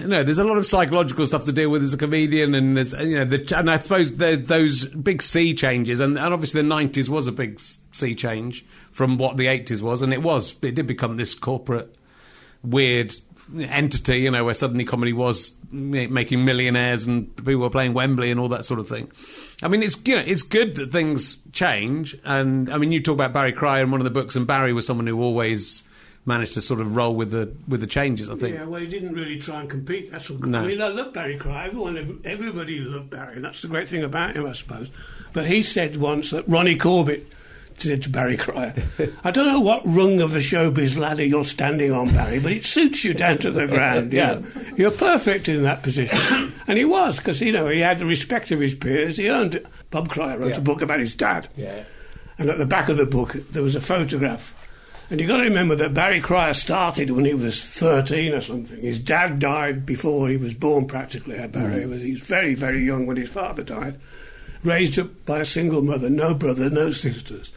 no, there's a lot of psychological stuff to deal with as a comedian, and there's and I suppose those big sea changes, and obviously the 90s was a big sea change from what the 80s was, and it did become this corporate weird entity, where suddenly comedy was making millionaires and people were playing Wembley and all that sort of thing. I mean, it's good that things change, and I mean, you talk about Barry Cryer in one of the books, and Barry was someone who always managed to sort of roll with the changes, I think. Yeah, well, he didn't really try and compete. That's what. No. I mean, I love Barry Cryer. Everybody loved Barry, and that's the great thing about him, I suppose. But he said once that Ronnie Corbett said to Barry Cryer, "I don't know what rung of the showbiz ladder you're standing on, Barry, but it suits you down to the ground. You're perfect in that position." And he was, because he had the respect of his peers. He earned it. Bob Cryer wrote a book about his dad, and at the back of the book there was a photograph. And you've got to remember that Barry Cryer started when he was 13 or something. His dad died before he was born, practically. Barry he was very, very young when his father died. Raised up by a single mother, no brother, no sisters.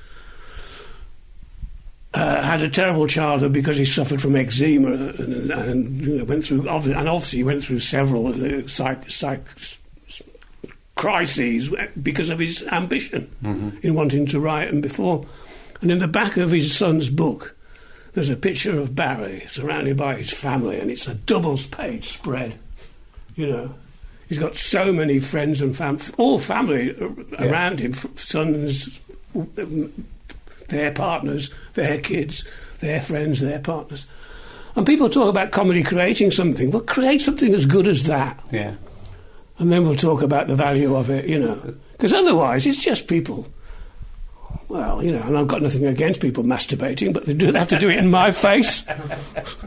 Had a terrible childhood because he suffered from eczema and went through. And obviously, he went through several crises because of his ambition in wanting to write. And before. And in the back of his son's book, there's a picture of Barry surrounded by his family, and it's a double-page spread. He's got so many friends and all family around him, sons, their partners, their kids, their friends, their partners. And people talk about comedy creating something. Well, create something as good as that. Yeah. And then we'll talk about the value of it, Because otherwise, it's just people... Well, and I've got nothing against people masturbating, but they do have to do it in my face,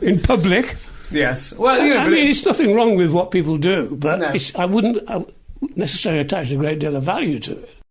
in public. Yes. Well, I mean, it's nothing wrong with what people do, but I wouldn't necessarily attach a great deal of value to it.